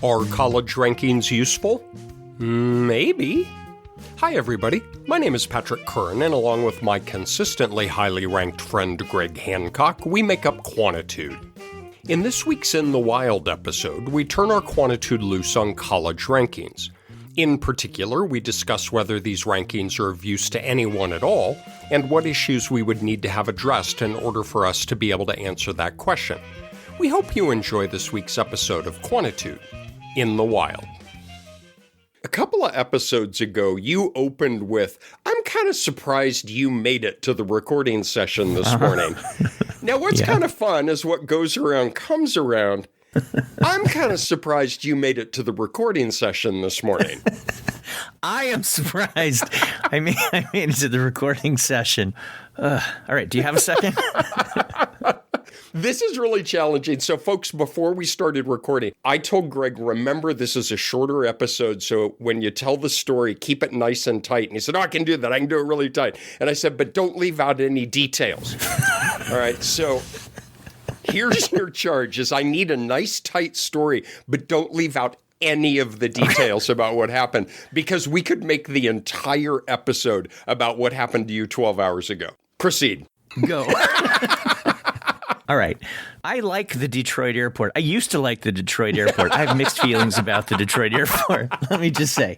Are college rankings useful? Maybe. Hi everybody, my name is Patrick Curran, and along with my consistently highly ranked friend Greg Hancock, we make up Quantitude. In this week's In the Wild episode, we turn our Quantitude loose on college rankings. In particular, we discuss whether these rankings are of use to anyone at all, and what issues we would need to have addressed in order for us to be able to answer that question. We hope you enjoy this week's episode of Quantitude, In the Wild. A couple of episodes ago, you opened with, I'm kind of surprised you made it to the recording session this morning. Now, what's kind of fun is what goes around comes around. I'm kind of surprised you made it to the recording session this morning. I am surprised I made it to the recording session. All right, do you have a second? This is really challenging. So, folks, before we started recording, I told Greg, remember, this is a shorter episode, so when you tell the story, keep it nice and tight. And he said, I can do that. I can do it really tight. And I said, but don't leave out any details. All right, so here's your charge, is I need a nice, tight story, but don't leave out any of the details about what happened, because we could make the entire episode about what happened to you 12 hours ago. Proceed. Go. All right. I like the Detroit airport. I used to like the Detroit airport. I have mixed feelings about the Detroit airport. Let me just say.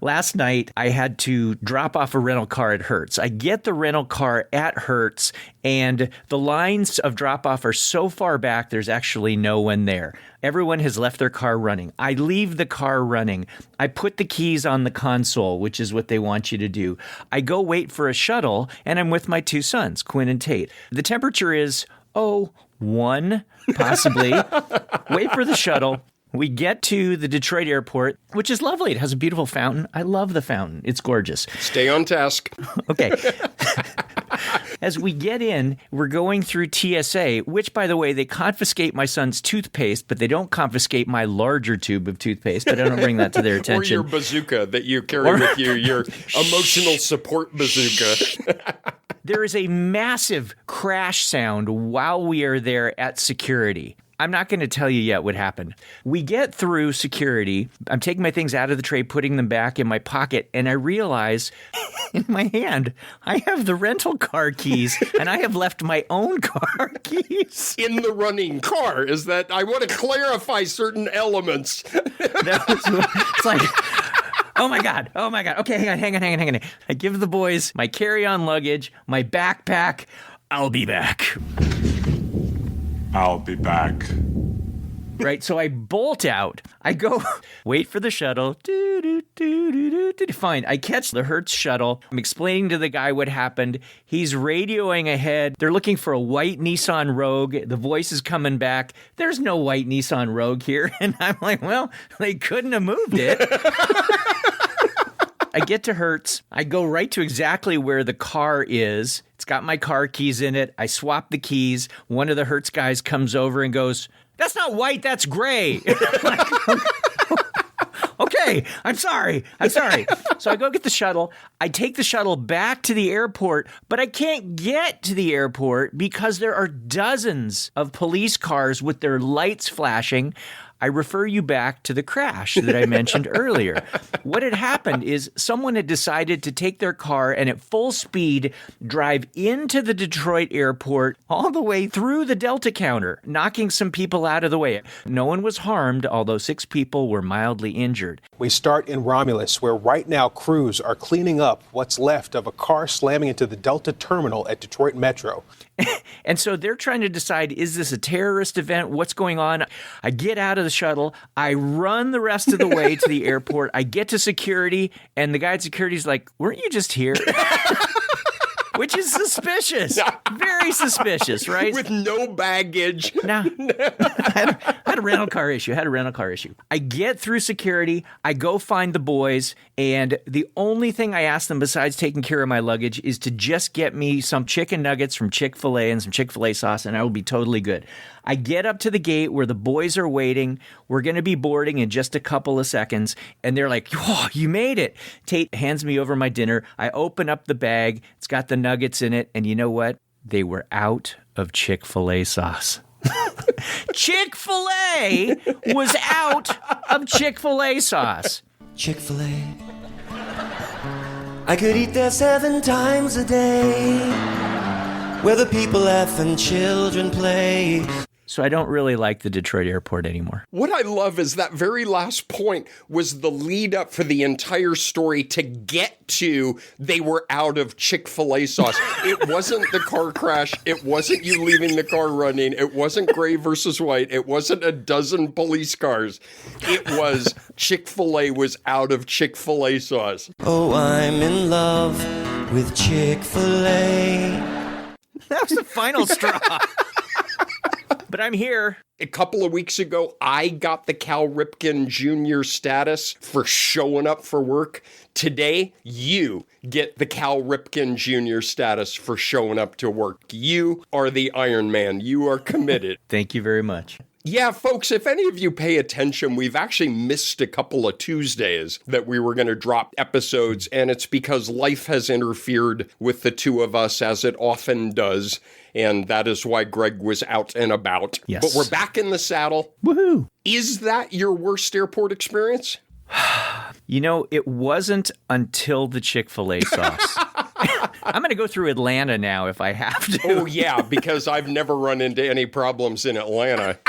Last night, I had to drop off a rental car at Hertz. I get the rental car at Hertz, and the lines of drop-off are so far back, there's actually no one there. Everyone has left their car running. I leave the car running. I put the keys on the console, which is what they want you to do. I go wait for a shuttle, and I'm with my two sons, Quinn and Tate. The temperature is, 1, possibly. Wait for the shuttle. We get to the Detroit airport, which is lovely. It has a beautiful fountain. I love the fountain. It's gorgeous. Stay on task. Okay. As we get in, we're going through TSA, which, by the way, they confiscate my son's toothpaste, but they don't confiscate my larger tube of toothpaste. But I don't bring that to their attention. Or your bazooka that you carry with you, your emotional support bazooka. There is a massive crash sound while we are there at security. I'm not going to tell you yet what happened. We get through security. I'm taking my things out of the tray, putting them back in my pocket, and I realize in my hand, I have the rental car keys, and I have left my own car keys. In the running car. Is that, I want to clarify certain elements. It's like, oh my God. Okay, hang on. I give the boys my carry-on luggage, my backpack. I'll be back. I'll be back. Right, so I bolt out. I go wait for the shuttle. Fine, I catch the Hertz shuttle. I'm explaining to the guy what happened. He's radioing ahead. They're looking for a white Nissan Rogue. The voice is coming back. There's no white Nissan Rogue here. And I'm like, well, they couldn't have moved it. I get to Hertz. I go right to exactly where the car is. It's got my car keys in it. I swap the keys. One of the Hertz guys comes over and goes, that's not white, that's gray. Okay, I'm sorry. So I go get the shuttle. I take the shuttle back to the airport, but I can't get to the airport because there are dozens of police cars with their lights flashing. I refer you back to the crash that I mentioned earlier. What had happened is someone had decided to take their car and at full speed drive into the Detroit airport all the way through the Delta counter, knocking some people out of the way. No one was harmed, although 6 people were mildly injured. We start in Romulus, where right now crews are cleaning up what's left of a car slamming into the Delta terminal at Detroit Metro. And so they're trying to decide, is this a terrorist event? What's going on? I get out of the shuttle. I run the rest of the way to the airport. I get to security, and the guy at security's like, weren't you just here? Which is suspicious. Very suspicious, right? With no baggage. No. I had a rental car issue. I get through security. I go find the boys. And the only thing I ask them besides taking care of my luggage is to just get me some chicken nuggets from Chick-fil-A and some Chick-fil-A sauce, and I will be totally good. I get up to the gate where the boys are waiting. We're going to be boarding in just a couple of seconds. And they're like, oh, you made it. Tate hands me over my dinner. I open up the bag. It's got the nuggets in it. And you know what? They were out of Chick-fil-A sauce. Chick-fil-A was out of Chick-fil-A sauce. Chick-fil-A. I could eat there 7 times a day, where the people laugh and children play. So I don't really like the Detroit airport anymore. What I love is that very last point was the lead up for the entire story to get to they were out of Chick-fil-A sauce. It wasn't the car crash. It wasn't you leaving the car running. It wasn't gray versus white. It wasn't a dozen police cars. It was Chick-fil-A was out of Chick-fil-A sauce. Oh, I'm in love with Chick-fil-A. That was the final straw. But I'm here. A couple of weeks ago, I got the Cal Ripken Jr. status for showing up for work. Today, you get the Cal Ripken Jr. status for showing up to work. You are the Iron Man. You are committed. Thank you very much. Yeah, folks, if any of you pay attention, we've actually missed a couple of Tuesdays that we were going to drop episodes, and it's because life has interfered with the two of us, as it often does, and that is why Greg was out and about. Yes. But we're back in the saddle. Woohoo! Is that your worst airport experience? You know, it wasn't until the Chick-fil-A sauce. I'm going to go through Atlanta now if I have to. Oh, yeah, because I've never run into any problems in Atlanta.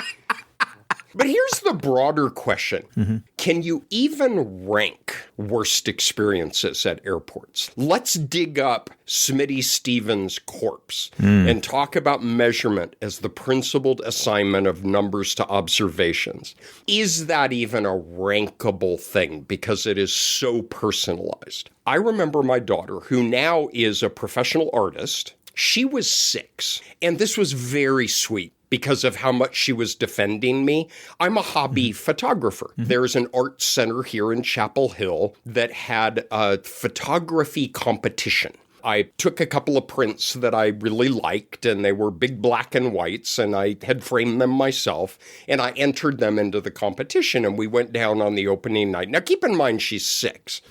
But here's the broader question. Mm-hmm. Can you even rank worst experiences at airports? Let's dig up Smitty Stevens' corpse and talk about measurement as the principled assignment of numbers to observations. Is that even a rankable thing? Because it is so personalized. I remember my daughter, who now is a professional artist. She was 6, and this was very sweet because of how much she was defending me. I'm a hobby photographer. There's an art center here in Chapel Hill that had a photography competition. I took a couple of prints that I really liked, and they were big black and whites, and I had framed them myself, and I entered them into the competition, and we went down on the opening night. Now, keep in mind, she's 6.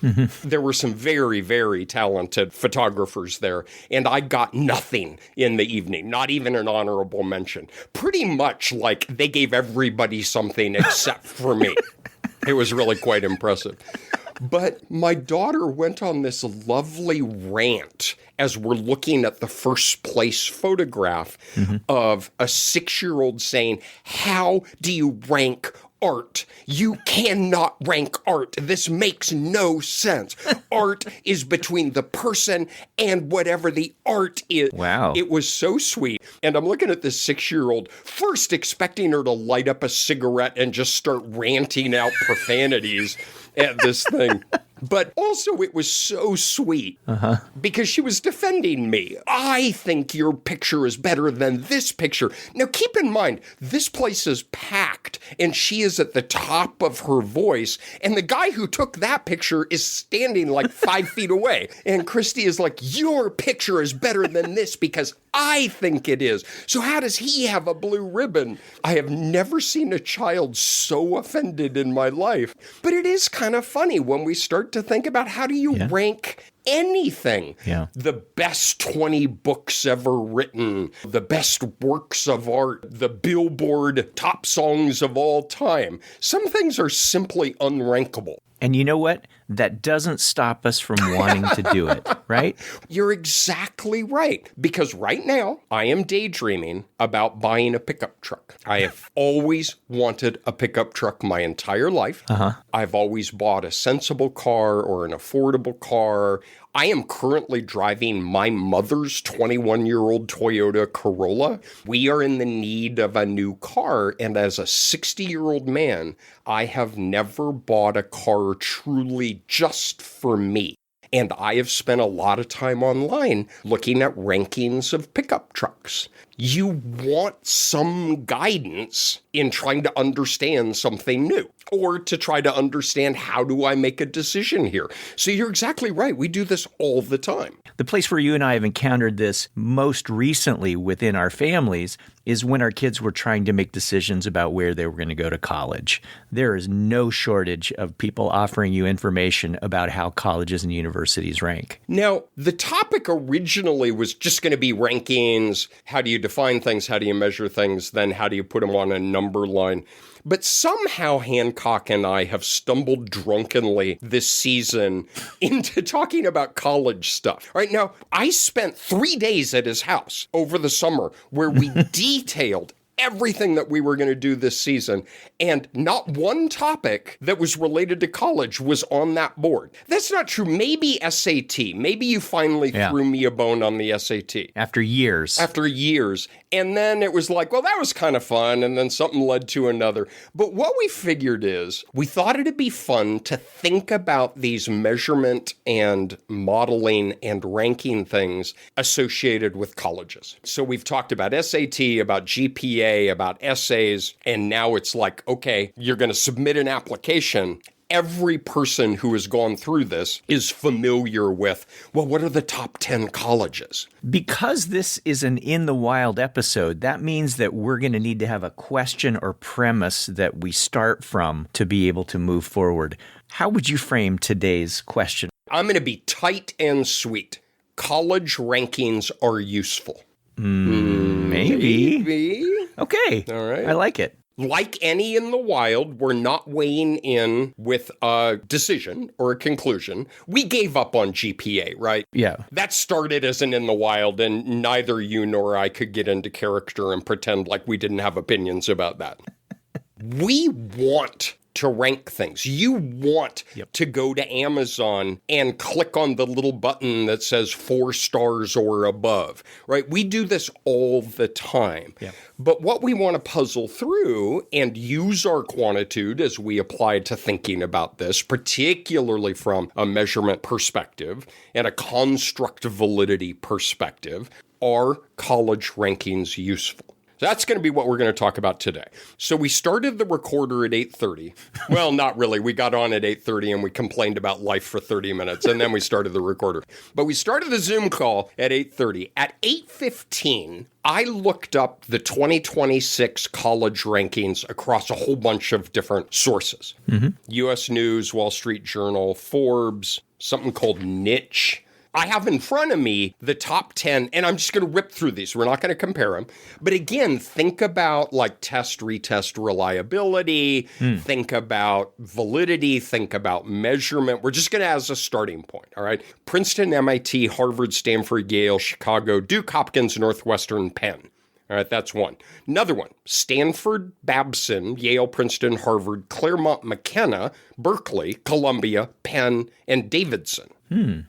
There were some very, very talented photographers there, and I got nothing in the evening, not even an honorable mention. Pretty much like they gave everybody something except for me. It was really quite impressive. But my daughter went on this lovely rant as we're looking at the first place photograph of a 6-year-old saying, how do you rank art? You cannot rank art. This makes no sense. Art is between the person and whatever the art is. Wow. It was so sweet. And I'm looking at this 6-year-old, first expecting her to light up a cigarette and just start ranting out profanities at this thing. But also it was so sweet because she was defending me. I think your picture is better than this picture. Now, keep in mind, this place is packed and she is at the top of her voice. And the guy who took that picture is standing like 5 feet away. And Christy is like, your picture is better than this because I think it is. So how does he have a blue ribbon? I have never seen a child so offended in my life. But it is kind of funny when we start to think about how do you rank anything. The best 20 books ever written, the best works of art, the Billboard top songs of all time. Some things are simply unrankable. And you know what? That doesn't stop us from wanting to do it, right? You're exactly right. Because right now, I am daydreaming about buying a pickup truck. I have always wanted a pickup truck my entire life. I've always bought a sensible car or an affordable car. I am currently driving my mother's 21-year-old Toyota Corolla. We are in the need of a new car, and as a 60-year-old man, I have never bought a car truly just for me. And I have spent a lot of time online looking at rankings of pickup trucks. You want some guidance in trying to understand something new, or to try to understand how do I make a decision here. So you're exactly right. We do this all the time. The place where you and I have encountered this most recently within our families is when our kids were trying to make decisions about where they were going to go to college. There is no shortage of people offering you information about how colleges and universities rank. Now, the topic originally was just going to be rankings. How do you define things? How do you measure things? Then how do you put them on a number line? But somehow Hancock and I have stumbled drunkenly this season into talking about college stuff. Right now, I spent 3 days at his house over the summer where we detailed everything that we were going to do this season, and not one topic that was related to college was on that board. That's not true. Maybe SAT. Maybe you finally threw me a bone on the SAT. After years. And then it was like, well, that was kind of fun, and then something led to another. But what we figured is, we thought it'd be fun to think about these measurement and modeling and ranking things associated with colleges. So we've talked about SAT, about GPA, about essays, and now it's like, okay, you're going to submit an application. Every person who has gone through this is familiar with, well, what are the top 10 colleges? Because this is an In the Wild episode, that means that we're going to need to have a question or premise that we start from to be able to move forward. How would you frame today's question? I'm going to be tight and sweet. College rankings are useful. Maybe. Okay. All right. I like it. Like any In the Wild, we're not weighing in with a decision or a conclusion. We gave up on GPA, right? Yeah. That started as an In the Wild, and neither you nor I could get into character and pretend like we didn't have opinions about that. We want to rank things. You want to go to Amazon and click on the little button that says 4 stars or above, right? We do this all the time. Yeah. But what we want to puzzle through and use our Quantitude as we apply to thinking about this, particularly from a measurement perspective and a construct validity perspective, are college rankings useful? That's going to be what we're going to talk about today. So we started the recorder at 8:30. Well, not really. We got on at 8:30 and we complained about life for 30 minutes, and then we started the recorder. But we started the Zoom call at 8:30. At 8:15, I looked up the 2026 college rankings across a whole bunch of different sources. U.S. News, Wall Street Journal, Forbes, something called Niche. I have in front of me the top 10, and I'm just going to rip through these. We're not going to compare them. But again, think about like test, retest reliability, think about validity, think about measurement. We're just going to as a starting point, all right? Princeton, MIT, Harvard, Stanford, Yale, Chicago, Duke, Hopkins, Northwestern, Penn. All right, that's one. Another one, Stanford, Babson, Yale, Princeton, Harvard, Claremont, McKenna, Berkeley, Columbia, Penn, and Davidson.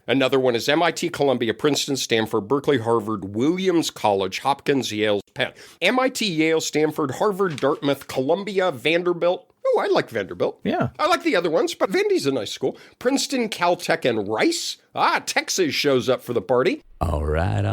Another one is MIT, Columbia, Princeton, Stanford, Berkeley, Harvard, Williams College, Hopkins, Yale, Penn. MIT, Yale, Stanford, Harvard, Dartmouth, Columbia, Vanderbilt. Oh, I like Vanderbilt. Yeah. I like the other ones, but Vandy's a nice school. Princeton, Caltech, and Rice. Texas shows up for the party. All right.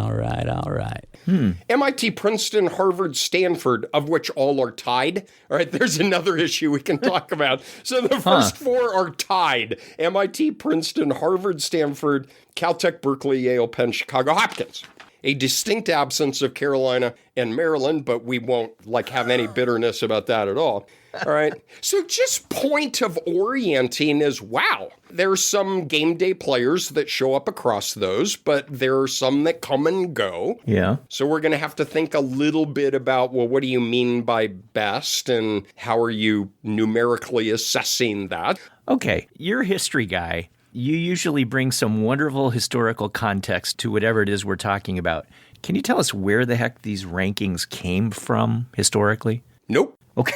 MIT, Princeton, Harvard, Stanford, of which all are tied. All right, there's another issue we can talk about. So the first 4 are tied. MIT, Princeton, Harvard, Stanford, Caltech, Berkeley, Yale, Penn, Chicago, Hopkins. A distinct absence of Carolina and Maryland, but we won't have any bitterness about that at all. All right. So just point of orienting is, wow, there's some game day players that show up across those, but there are some that come and go. Yeah. So we're going to have to think a little bit about, well, what do you mean by best and how are you numerically assessing that? Okay. You're a history guy. You usually bring some wonderful historical context to whatever it is we're talking about. Can you tell us where the heck these rankings came from historically? Nope. Okay.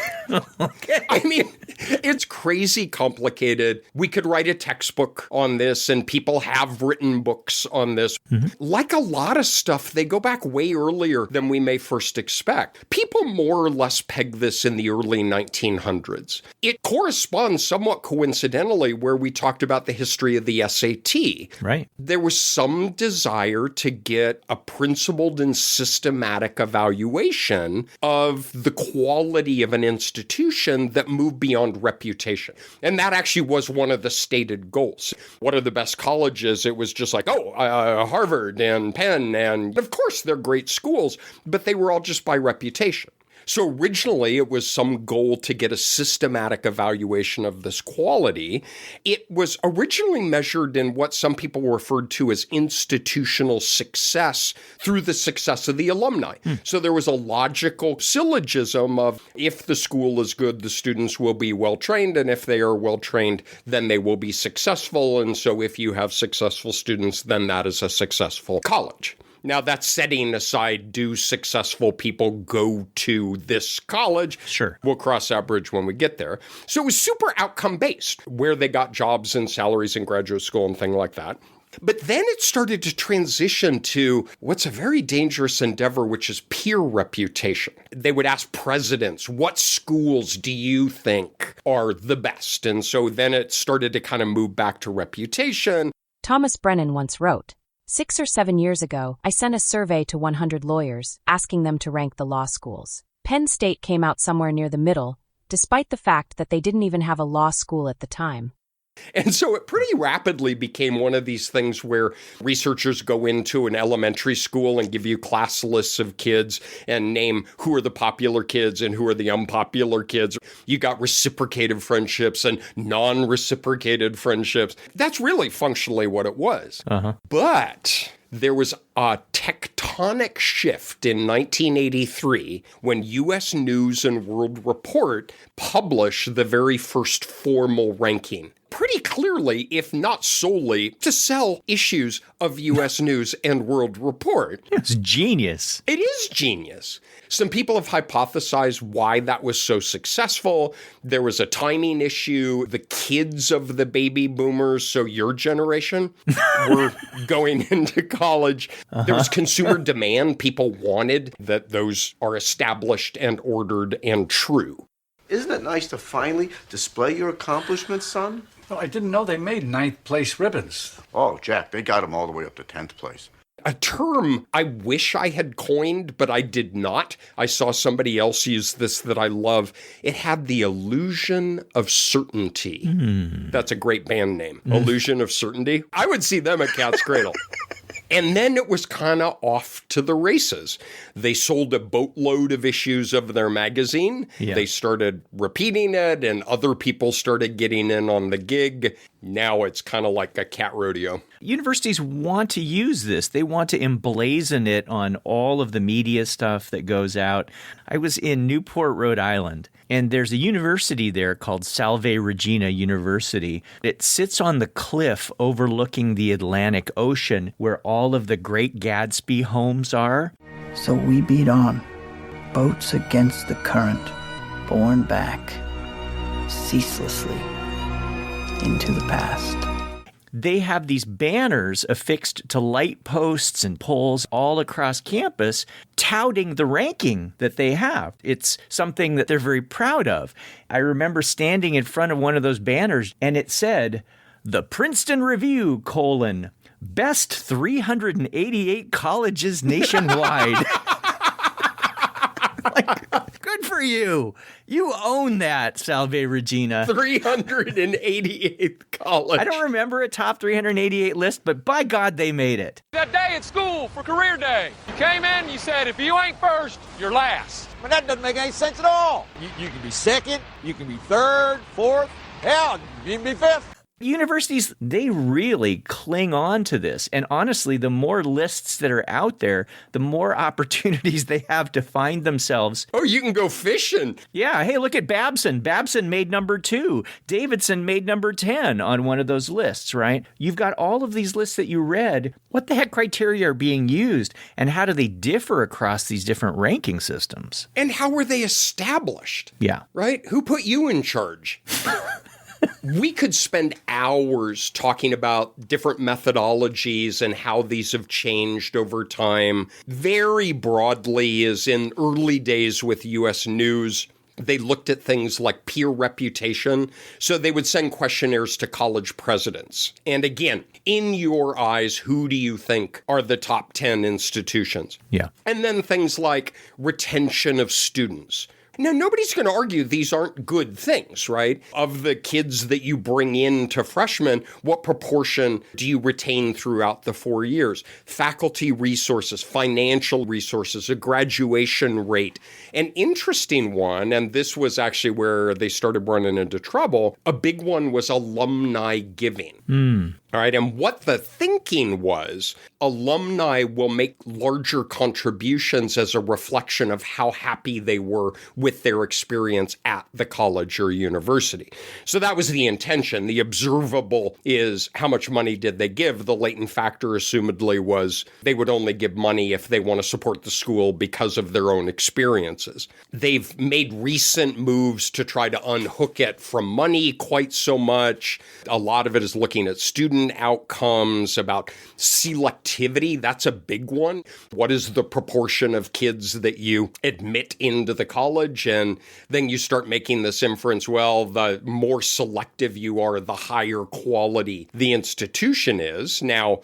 Okay. I mean, it's crazy complicated. We could write a textbook on this, and people have written books on this. Like a lot of stuff, they go back way earlier than we may first expect. People more or less peg this in the early 1900s. It corresponds somewhat coincidentally where we talked about the history of the SAT. Right. There was some desire to get a principled and systematic evaluation of the quality of an institution that moved beyond reputation. And that actually was one of the stated goals. What are the best colleges? It was just like, Harvard and Penn, and of course they're great schools, but they were all just by reputation. So originally it was some goal to get a systematic evaluation of this quality. It was originally measured in what some people referred to as institutional success through the success of the alumni. So there was a logical syllogism of if the school is good, the students will be well trained, and if they are well trained, then they will be successful. And so if you have successful students, then that is a successful college. Now, that's setting aside, do successful people go to this college? Sure. We'll cross that bridge when we get there. So it was super outcome-based, where they got jobs and salaries in graduate school and things like that. But then it started to transition to what's a very dangerous endeavor, which is peer reputation. They would ask presidents, what schools do you think are the best? And so then it started to kind of move back to reputation. Thomas Brennan once wrote, 6 or 7 years ago, I sent a survey to 100 lawyers, asking them to rank the law schools. Penn State came out somewhere near the middle, despite the fact that they didn't even have a law school at the time. And so it pretty rapidly became one of these things where researchers go into an elementary school and give you class lists of kids and name who are the popular kids and who are the unpopular kids. You got reciprocated friendships and non-reciprocated friendships. That's really functionally what it was. But there was a tectonic shift in 1983 when U.S. News and World Report published the very first formal ranking. Pretty clearly, if not solely, to sell issues of U.S. News and World Report. It's genius. It is genius. Some people have hypothesized why that was so successful. There was a timing issue. The kids of the baby boomers, so your generation, were going into college. There was consumer demand. People wanted that those are established and ordered and true. Isn't it nice to finally display your accomplishments, son? Well, I didn't know they made 9th place ribbons. Oh, Jack, they got them all the way up to 10th place. A term I wish I had coined, but I did not. I saw somebody else use this that I love. It had the illusion of certainty. That's a great band name. Illusion of Certainty. I would see them at Cat's Cradle. And then it was kind of off to the races. They sold a boatload of issues of their magazine. Yeah. They started repeating it, and other people started getting in on the gig. Now it's kind of like a cat rodeo. Universities want to use this. They want to emblazon it on all of the media stuff that goes out. I was in Newport, Rhode Island, and there's a university there called Salve Regina University. It sits on the cliff overlooking the Atlantic Ocean where all of the Great Gatsby homes are. So we beat on, boats against the current, borne back, ceaselessly, into the past. They have these banners affixed to light posts and poles all across campus touting the ranking that they have. It's something that they're very proud of. I remember standing in front of one of those banners and it said, "The Princeton Review, best 388 colleges nationwide." Like, good for you. You own that, Salve Regina. 388th college. I don't remember a top 388 list, but by God, they made it. That day at school for career day, you came in and you said, if you ain't first, you're last. But that doesn't make any sense at all. You can be second, you can be third, fourth, hell, you can be fifth. Universities, they really cling on to this. And honestly, the more lists that are out there, the more opportunities they have to find themselves. Oh, you can go fishing. Yeah. Hey, look at Babson. Babson made number 2. Davidson made number 10 on one of those lists, right? You've got all of these lists that you read. What the heck criteria are being used? And how do they differ across these different ranking systems? And how were they established? Yeah. Right? Who put you in charge? We could spend hours talking about different methodologies and how these have changed over time. Very broadly, as in early days with U.S. News, they looked at things like peer reputation. So they would send questionnaires to college presidents. And again, in your eyes, who do you think are the top 10 institutions? Yeah. And then things like retention of students, Now, nobody's going to argue these aren't good things, right? Of the kids that you bring in to freshmen, what proportion do you retain throughout the 4 years? Faculty resources, financial resources, a graduation rate. An interesting one, and this was actually where they started running into trouble, a big one was alumni giving. All right, and what the thinking was, alumni will make larger contributions as a reflection of how happy they were with their experience at the college or university. So that was the intention. The observable is how much money did they give? The latent factor, assumedly, was they would only give money if they want to support the school because of their own experiences. They've made recent moves to try to unhook it from money quite so much. A lot of it is looking at student outcomes, about selectivity. That's a big one. What is the proportion of kids that you admit into the college? And then you start making this inference, well, the more selective you are, the higher quality the institution is. Now,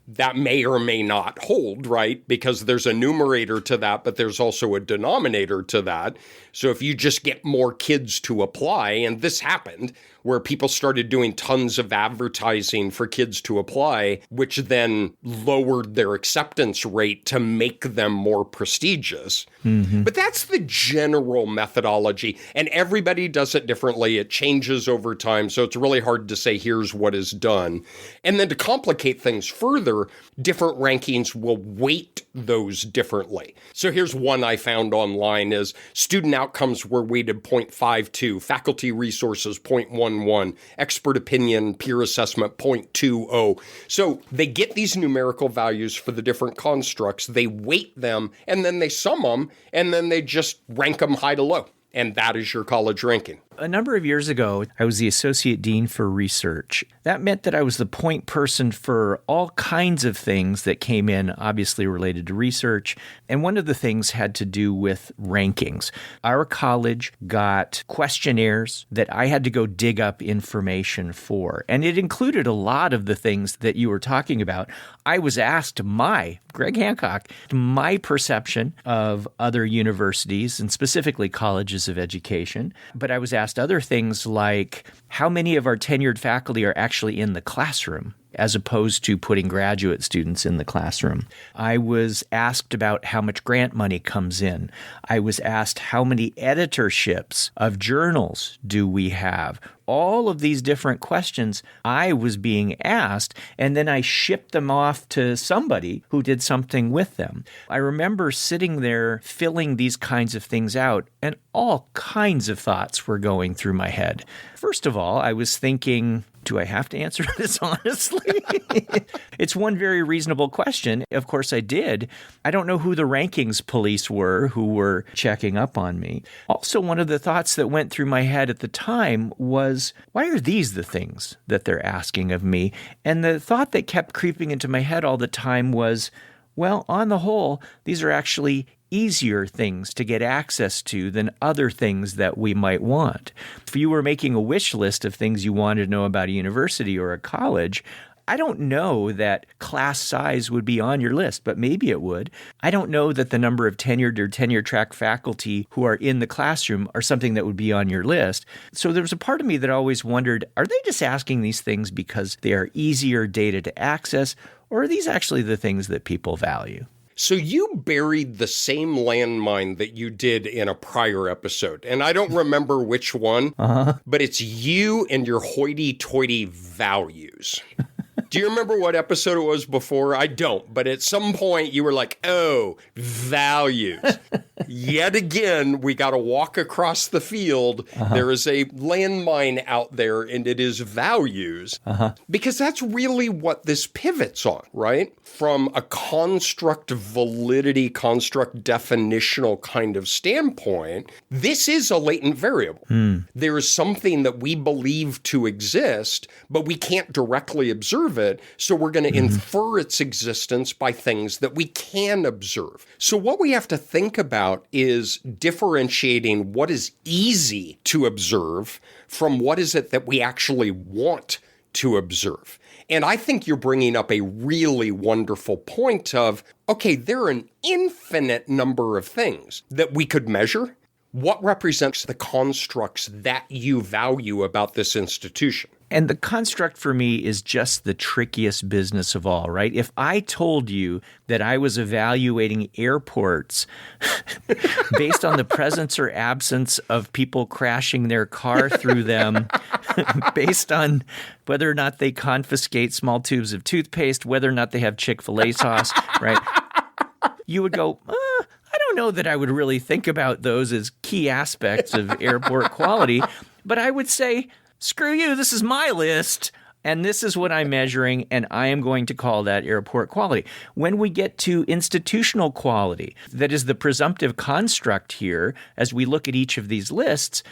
that may or may not hold, right? Because there's a numerator to that, but there's also a denominator to that. So if you just get more kids to apply, and this happened, where people started doing tons of advertising for kids to apply, which then lowered their acceptance rate to make them more prestigious. But that's the general methodology, and everybody does it differently. It changes over time, so it's really hard to say here's what is done. And then to complicate things further, different rankings will weight those differently. So here's one I found online is student outcomes were weighted 0.52, faculty resources 0.11, expert opinion, peer assessment 0.20. So they get these numerical values for the different constructs, they weight them, and then they sum them, and then they just rank them high to low. And that is your college ranking. A number of years ago, I was the Associate Dean for Research. That meant that I was the point person for all kinds of things that came in, obviously related to research. And one of the things had to do with rankings. Our college got questionnaires that I had to go dig up information for. And it included a lot of the things that you were talking about. I was asked Greg Hancock, my perception of other universities and specifically colleges of education. But I was asked other things like how many of our tenured faculty are actually in the classroom as opposed to putting graduate students in the classroom. I was asked about how much grant money comes in. I was asked how many editorships of journals do we have. All of these different questions I was being asked, and then I shipped them off to somebody who did something with them. I remember sitting there filling these kinds of things out, and all kinds of thoughts were going through my head. First of all, I was thinking, do I have to answer this honestly? It's one very reasonable question. Of course I did. I don't know who the rankings police were who were checking up on me. Also, one of the thoughts that went through my head at the time was, why are these the things that they're asking of me? And the thought that kept creeping into my head all the time was, well, on the whole, these are actually easier things to get access to than other things that we might want. If you were making a wish list of things you wanted to know about a university or a college, I don't know that class size would be on your list, but maybe it would. I don't know that the number of tenured or tenure-track faculty who are in the classroom are something that would be on your list. So there was a part of me that always wondered, are they just asking these things because they are easier data to access, or are these actually the things that people value? So you buried the same landmine that you did in a prior episode, and I don't remember which one, but it's you and your hoity-toity values. Do you remember what episode it was before? I don't, but at some point you were like, oh, values. Yet again, we got to walk across the field. There is a landmine out there, and it is values. Because that's really what this pivots on, right? From a construct validity, construct definitional kind of standpoint, this is a latent variable. There is something that we believe to exist, but we can't directly observe it, so we're going to infer its existence by things that we can observe. So what we have to think about is differentiating what is easy to observe from what is it that we actually want to observe. And I think you're bringing up a really wonderful point of, okay, there are an infinite number of things that we could measure, What represents the constructs that you value about this institution? And the construct for me is just the trickiest business of all, right? If I told you that I was evaluating airports based on the presence or absence of people crashing their car through them, based on whether or not they confiscate small tubes of toothpaste, whether or not they have Chick-fil-A sauce, right? You would go, I don't know that I would really think about those as key aspects of airport quality, but I would say, screw you, this is my list, and this is what I'm measuring, and I am going to call that airport quality. When we get to institutional quality, that is the presumptive construct here, as we look at each of these lists,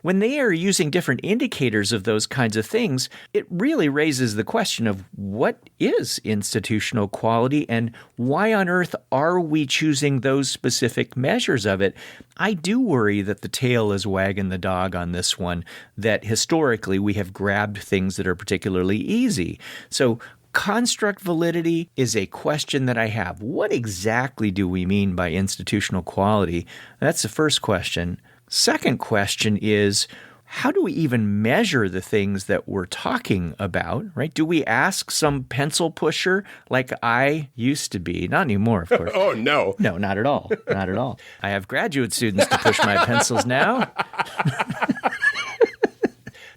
when they are using different indicators of those kinds of things, it really raises the question of what is institutional quality and why on earth are we choosing those specific measures of it? I do worry that the tail is wagging the dog on this one, that historically we have grabbed things that are particularly easy. So construct validity is a question that I have. What exactly do we mean by institutional quality? That's the first question. Second question is, how do we even measure the things that we're talking about, right? Do we ask some pencil pusher like I used to be? Not anymore, of course. Oh, no. No, not at all. Not at all. I have graduate students to push my pencils now.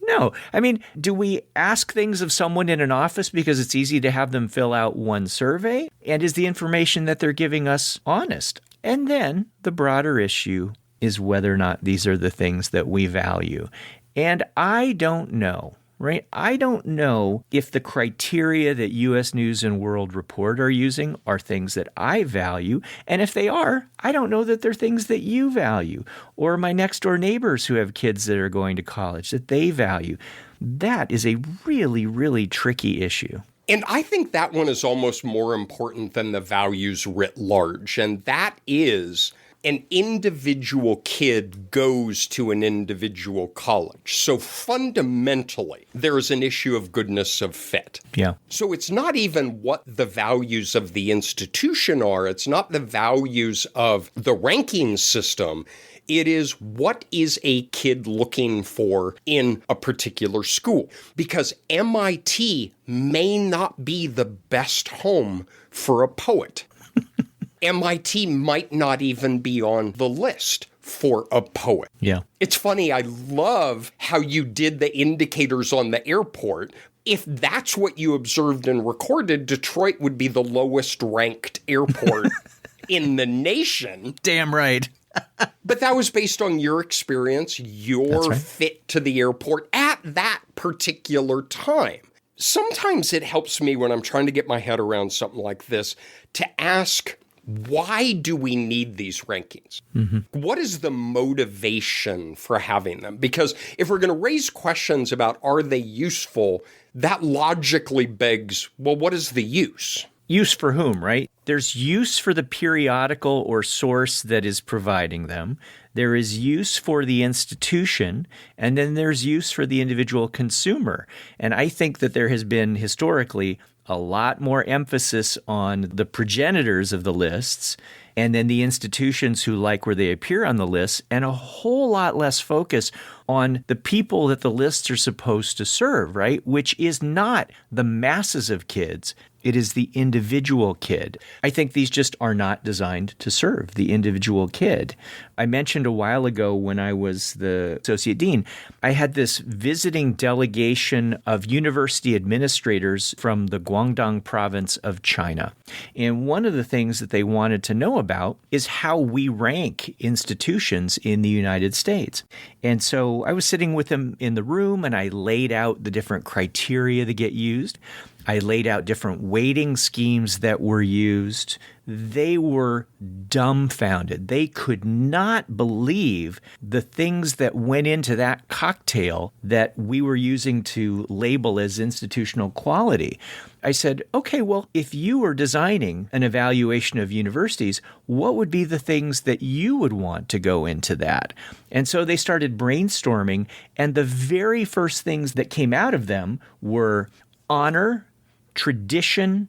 No, I mean, do we ask things of someone in an office because it's easy to have them fill out one survey? And is the information that they're giving us honest? And then the broader issue is whether or not these are the things that we value. And I don't know, right? I don't know if the criteria that U.S. News and World Report are using are things that I value. And if they are, I don't know that they're things that you value, or my next door neighbors who have kids that are going to college that they value. That is a really, really tricky issue. And I think that one is almost more important than the values writ large. And that is, an individual kid goes to an individual college. So fundamentally, there is an issue of goodness of fit. Yeah. So it's not even what the values of the institution are. It's not the values of the ranking system. It is what is a kid looking for in a particular school. Because MIT may not be the best home for a poet. MIT might not even be on the list for a poet. Yeah. It's funny, I love how you did the indicators on the airport. If that's what you observed and recorded, Detroit would be the lowest ranked airport in the nation. Damn right. But that was based on your experience, your fit to the airport at that particular time. Sometimes it helps me when I'm trying to get my head around something like this to ask, why do we need these rankings? Mm-hmm. What is the motivation for having them? Because if we're going to raise questions about are they useful, that logically begs, well, what is the use? Use for whom, right? There's use for the periodical or source that is providing them. There is use for the institution, and then there's use for the individual consumer. And I think that there has been historically a lot more emphasis on the progenitors of the lists and then the institutions who like where they appear on the lists, and a whole lot less focus on the people that the lists are supposed to serve, right? Which is not the masses of kids. It is the individual kid. I think these just are not designed to serve the individual kid. I mentioned a while ago when I was the associate dean, I had this visiting delegation of university administrators from the Guangdong province of China. And one of the things that they wanted to know about is how we rank institutions in the United States. And so I was sitting with them in the room and I laid out the different criteria that get used. I laid out different weighting schemes that were used. They were dumbfounded. They could not believe the things that went into that cocktail that we were using to label as institutional quality. I said, okay, well, if you were designing an evaluation of universities, what would be the things that you would want to go into that? And so they started brainstorming, and the very first things that came out of them were honor, tradition,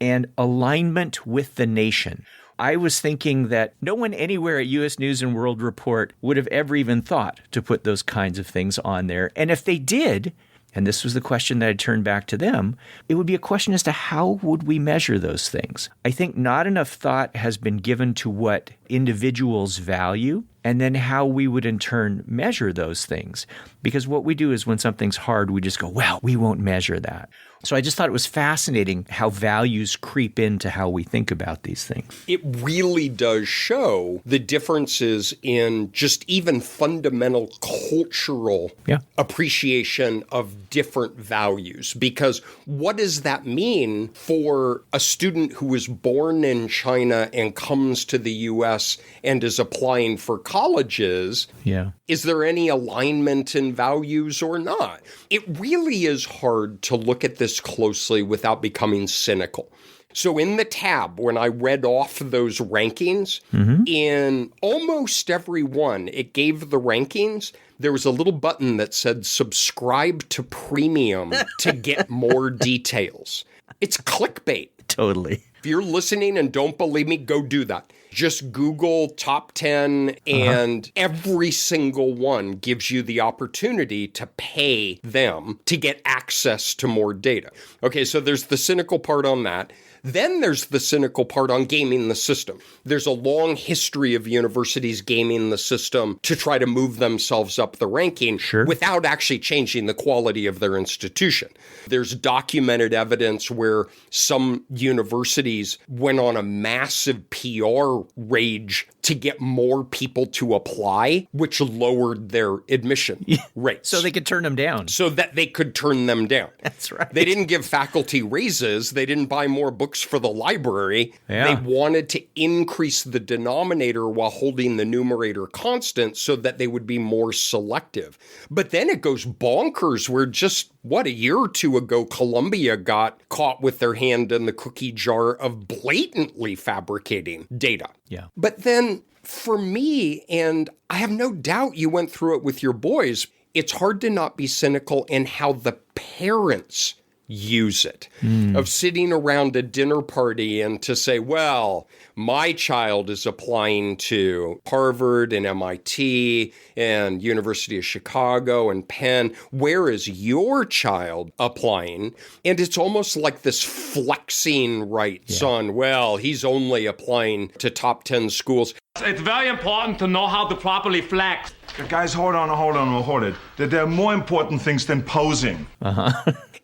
and alignment with the nation. I was thinking that no one anywhere at U.S. News and World Report would have ever even thought to put those kinds of things on there. And if they did, and this was the question that I turned back to them, it would be a question as to how would we measure those things? I think not enough thought has been given to what individuals value and then how we would in turn measure those things. Because what we do is when something's hard, we just go, well, we won't measure that. So I just thought it was fascinating how values creep into how we think about these things. It really does show the differences in just even fundamental cultural appreciation of different values. Because what does that mean for a student who was born in China and comes to the U.S. and is applying for colleges? Yeah. Is there any alignment in values or not? It really is hard to look at this closely without becoming cynical. So in the tab, when I read off those rankings, in almost every one, it gave the rankings. There was a little button that said subscribe to premium to get more details. It's clickbait. Totally. If you're listening and don't believe me, go do that. Just Google top 10 and every single one gives you the opportunity to pay them to get access to more data. Okay, so there's the cynical part on that. Then there's the cynical part on gaming the system. There's a long history of universities gaming the system to try to move themselves up the ranking without actually changing the quality of their institution. There's documented evidence where some universities went on a massive PR rage to get more people to apply, which lowered their admission rates. So they could turn them down. So that they could turn them down. That's right. They didn't give faculty raises. They didn't buy more books for the library. They wanted to increase the denominator while holding the numerator constant so that they would be more selective. But then it goes bonkers where just, a year or two ago, Columbia got caught with their hand in the cookie jar of blatantly fabricating data. Yeah. But then for me, and I have no doubt you went through it with your boys, it's hard to not be cynical in how the parents use it, of sitting around a dinner party and to say, well, my child is applying to Harvard and MIT and University of Chicago and Penn. Where is your child applying? And it's almost like this flexing rights on, well, he's only applying to top 10 schools. It's very important to know how to properly flex. Guys, hold it. There are more important things than posing.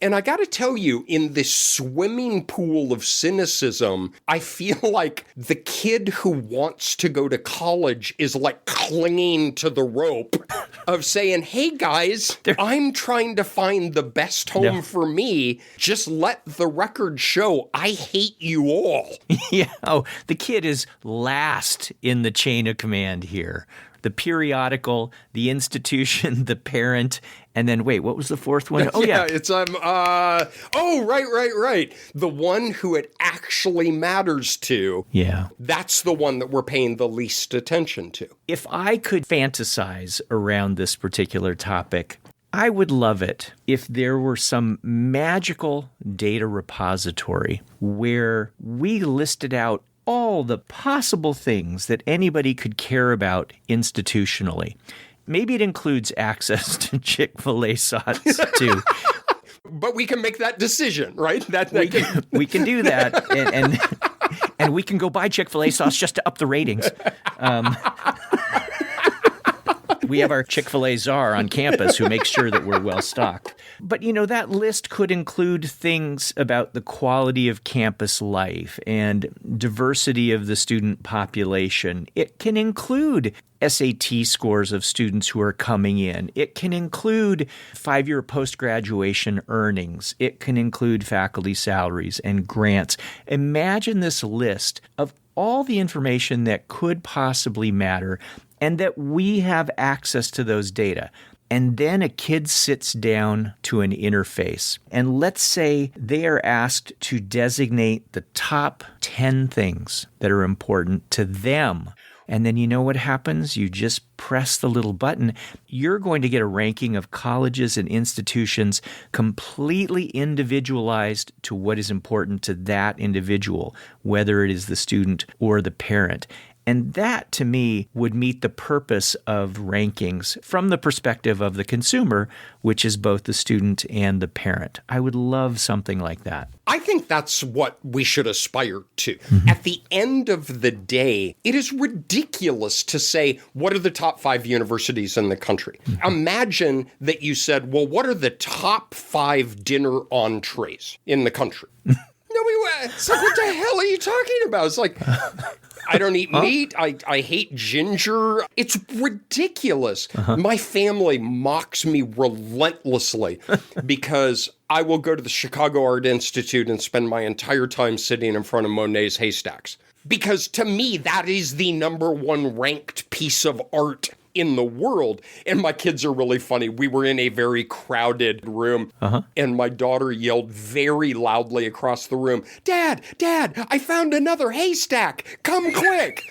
And I got to tell you, in this swimming pool of cynicism, I feel like the kid who wants to go to college is like clinging to the rope of saying, hey guys, I'm trying to find the best home for me. Just let the record show I hate you all. The kid is last in the chain of command here. The periodical, the institution, the parent, and then wait, what was the fourth one? It's right. The one who it actually matters to. Yeah. That's the one that we're paying the least attention to. If I could fantasize around this particular topic, I would love it if there were some magical data repository where we listed out all the possible things that anybody could care about institutionally. Maybe it includes access to Chick-fil-A sauce, too. But we can make that decision, right? We can do that, and we can go buy Chick-fil-A sauce just to up the ratings. We have our Chick-fil-A czar on campus who makes sure that we're well stocked. But, that list could include things about the quality of campus life and diversity of the student population. It can include SAT scores of students who are coming in. It can include 5-year post-graduation earnings. It can include faculty salaries and grants. Imagine this list of all the information that could possibly matter and that we have access to those data. And then a kid sits down to an interface. And let's say they are asked to designate the top 10 things that are important to them. And then you know what happens? You just press the little button. You're going to get a ranking of colleges and institutions completely individualized to what is important to that individual, whether it is the student or the parent. And that, to me, would meet the purpose of rankings from the perspective of the consumer, which is both the student and the parent. I would love something like that. I think that's what we should aspire to. Mm-hmm. At the end of the day, it is ridiculous to say, what are the top 5 universities in the country? Mm-hmm. Imagine that you said, well, what are the top 5 dinner entrees in the country? It's like, what the hell are you talking about? It's like, I don't eat meat. I hate ginger. It's ridiculous. My family mocks me relentlessly because I will go to the Chicago Art Institute and spend my entire time sitting in front of Monet's haystacks. Because to me, that is the number 1 ranked piece of art in the world. And my kids are really funny. We were in a very crowded room, and my daughter yelled very loudly across the room, Dad, I found another haystack. Come quick.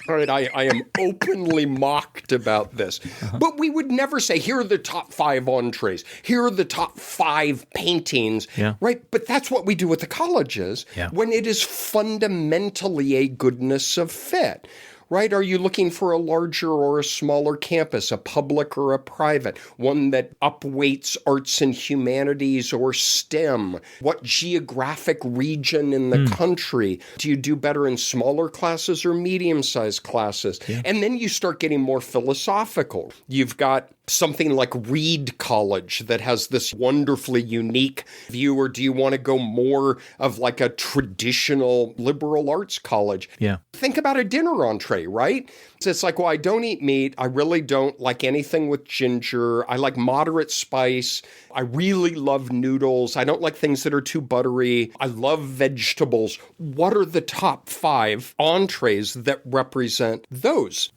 All right, I am openly mocked about this. But we would never say, here are the top 5 entrees. Here are the top 5 paintings, right? But that's what we do with the colleges when it is fundamentally a goodness of fit. Right? Are you looking for a larger or a smaller campus, a public or a private, one that upweights arts and humanities or STEM? What geographic region in the country? Do you do better in smaller classes or medium-sized classes? Yeah. And then you start getting more philosophical. You've got something like Reed College that has this wonderfully unique view, or do you want to go more of like a traditional liberal arts college? Yeah. Think about a dinner entree, right? So it's like, well, I don't eat meat. I really don't like anything with ginger. I like moderate spice. I really love noodles. I don't like things that are too buttery. I love vegetables. What are the top 5 entrees that represent those?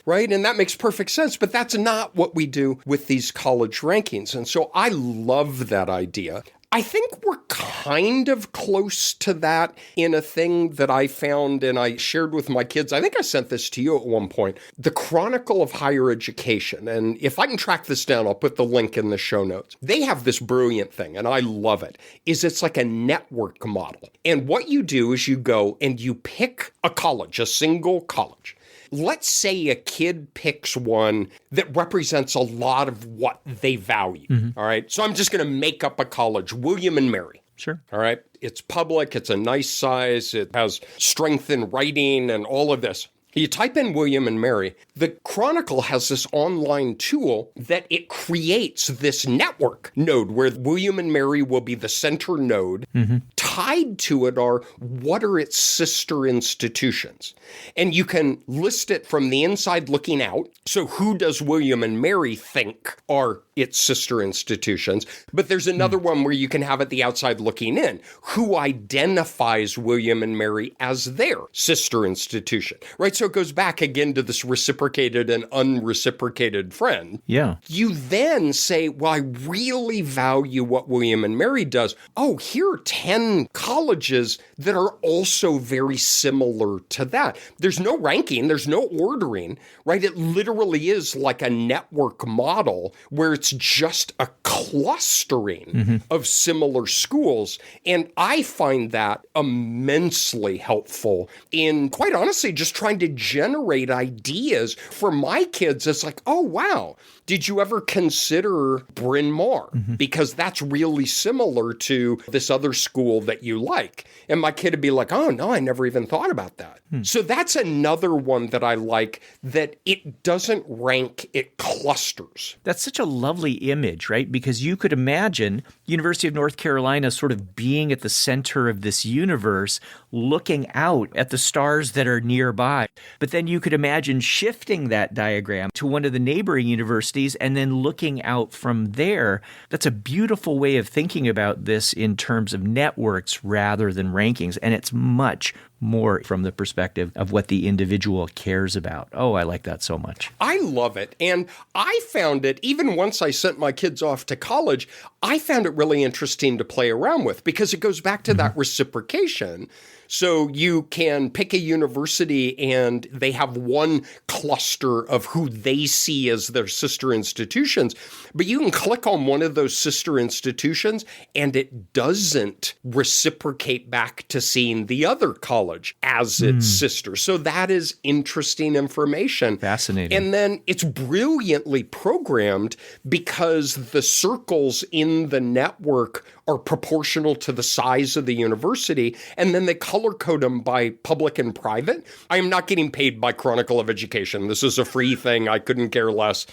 Right? And that makes perfect sense, but that's not what we do with these college rankings. And so I love that idea. I think we're kind of close to that in a thing that I found and I shared with my kids. I think I sent this to you at one point. The Chronicle of Higher Education. And if I can track this down, I'll put the link in the show notes. They have this brilliant thing, and I love it, is it's like a network model. And what you do is you go and you pick a college, a single college. Let's say a kid picks one that represents a lot of what they value, all right? So I'm just going to make up a college, William and Mary. Sure. All right? It's public, it's a nice size, it has strength in writing and all of this. You type in William and Mary, the Chronicle has this online tool that it creates this network node where William and Mary will be the center node. Tied to it are what are its sister institutions. And you can list it from the inside looking out. So who does William and Mary think are its sister institutions? But there's another one where you can have it the outside looking in. Who identifies William and Mary as their sister institution, right? So it goes back again to this reciprocated and unreciprocated friend. Yeah. You then say, well, I really value what William and Mary does. Oh, here are 10 colleges that are also very similar to that. There's no ranking, there's no ordering, right? It literally is like a network model where it's just a clustering of similar schools. And I find that immensely helpful in, quite honestly, just trying to generate ideas for my kids. It's like, oh, wow. Did you ever consider Bryn Mawr? Because that's really similar to this other school that you like. And my kid would be like, oh, no, I never even thought about that. So that's another one that I like, that it doesn't rank, it clusters. That's such a lovely image, right? Because you could imagine University of North Carolina sort of being at the center of this universe, looking out at the stars that are nearby. But then you could imagine shifting that diagram to one of the neighboring universities and then looking out from there. That's a beautiful way of thinking about this in terms of networks rather than rankings. And it's much more from the perspective of what the individual cares about. Oh, I like that so much. I love it. And I found it, even once I sent my kids off to college, I found it really interesting to play around with because it goes back to that reciprocation. So you can pick a university and they have one cluster of who they see as their sister institutions, but you can click on one of those sister institutions and it doesn't reciprocate back to seeing the other college as its sister. So that is interesting information. Fascinating. And then it's brilliantly programmed because the circles in the network are proportional to the size of the university, and then they color code them by public and private. I am not getting paid by Chronicle of Education. This is a free thing. I couldn't care less.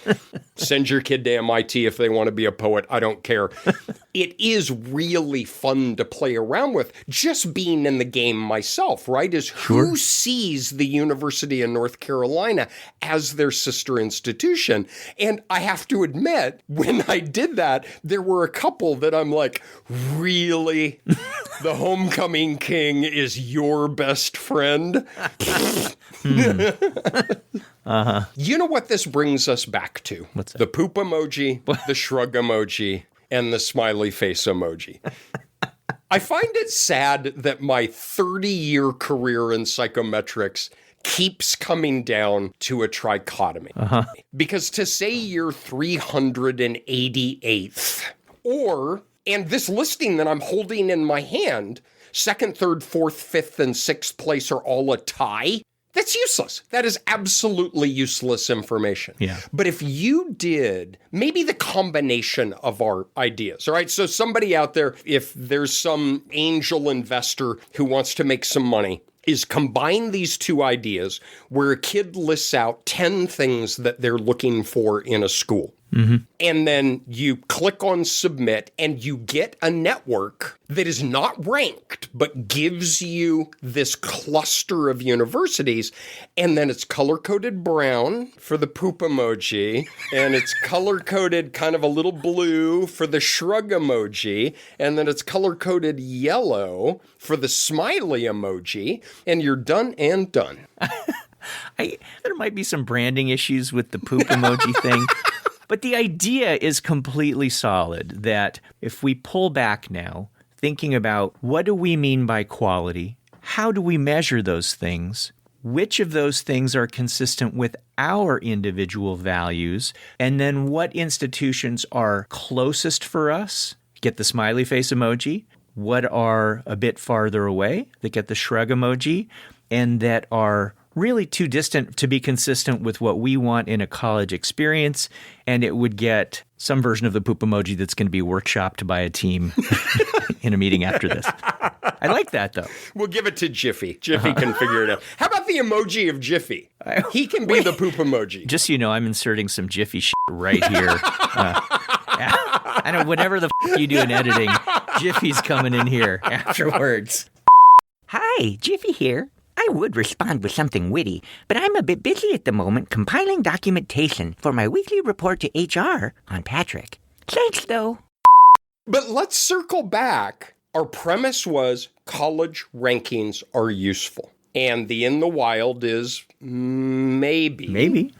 Send your kid to MIT if they want to be a poet. I don't care. It is really fun to play around with. Just being in the game myself, right, is who sees the University of North Carolina as their sister institution. And I have to admit, when I did that, there were a couple that I'm like, really? The homecoming king is your best friend? You know what this brings us back to? What's that? The poop emoji, the shrug emoji, and the smiley face emoji. I find it sad that my 30-year career in psychometrics keeps coming down to a trichotomy. Because to say you're 388th, and this listing that I'm holding in my hand, second, third, fourth, fifth, and sixth place are all a tie, that's useless. That is absolutely useless information. Yeah. But if you did maybe the combination of our ideas, all right? So somebody out there, if there's some angel investor who wants to make some money, is combine these two ideas where a kid lists out 10 things that they're looking for in a school. And then you click on submit and you get a network that is not ranked, but gives you this cluster of universities. And then it's color-coded brown for the poop emoji. And it's color-coded kind of a little blue for the shrug emoji. And then it's color-coded yellow for the smiley emoji. And you're done and done. There might be some branding issues with the poop emoji thing. But the idea is completely solid that if we pull back now, thinking about what do we mean by quality, how do we measure those things, which of those things are consistent with our individual values, and then what institutions are closest for us, get the smiley face emoji, what are a bit farther away, that get the shrug emoji, and that are really too distant to be consistent with what we want in a college experience, and it would get some version of the poop emoji that's going to be workshopped by a team in a meeting after this. I like that, though. We'll give it to Jiffy. Jiffy can figure it out. How about the emoji of Jiffy? He can be the poop emoji. Just so you know, I'm inserting some Jiffy shit right here. I know, whatever the you do in editing, Jiffy's coming in here afterwards. Hi, Jiffy here. I would respond with something witty, but I'm a bit busy at the moment compiling documentation for my weekly report to HR on Patrick. Thanks, though. But let's circle back. Our premise was college rankings are useful. And the in the wild is maybe. Maybe.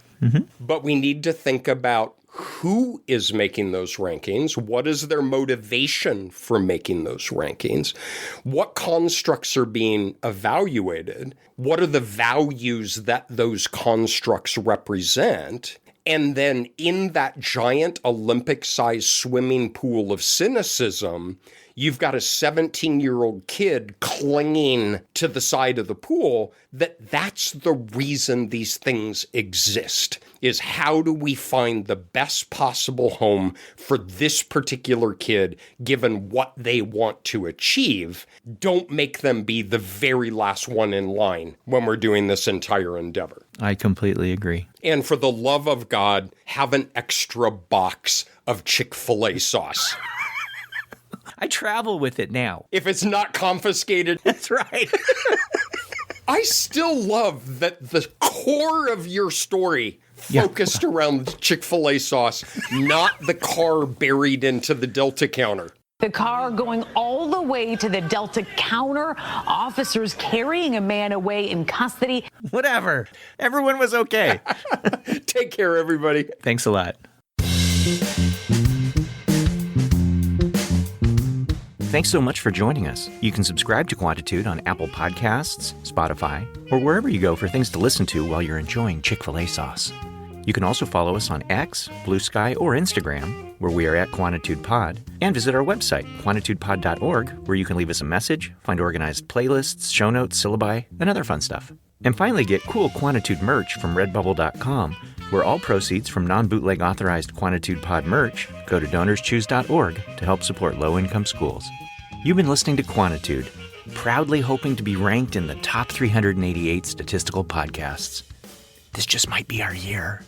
But we need to think about who is making those rankings? What is their motivation for making those rankings? What constructs are being evaluated? What are the values that those constructs represent? And then in that giant Olympic-sized swimming pool of cynicism, you've got a 17-year-old kid clinging to the side of the pool that's the reason these things exist, is how do we find the best possible home for this particular kid given what they want to achieve? Don't make them be the very last one in line when we're doing this entire endeavor. I completely agree. And for the love of God, have an extra box of Chick-fil-A sauce. I travel with it now. If it's not confiscated. That's right. I still love that the core of your story focused around Chick-fil-A sauce, not the car buried into the Delta counter. The car going all the way to the Delta counter, officers carrying a man away in custody. Whatever. Everyone was okay. Take care, everybody. Thanks a lot. Thanks so much for joining us. You can subscribe to Quantitude on Apple Podcasts, Spotify, or wherever you go for things to listen to while you're enjoying Chick-fil-A sauce. You can also follow us on X, Blue Sky, or Instagram, where we are at Quantitude Pod, and visit our website, quantitudepod.org, where you can leave us a message, find organized playlists, show notes, syllabi, and other fun stuff. And finally, get cool Quantitude merch from redbubble.com, where all proceeds from non-bootleg authorized Quantitude Pod merch go to donorschoose.org to help support low-income schools. You've been listening to Quantitude, proudly hoping to be ranked in the top 388 statistical podcasts. This just might be our year.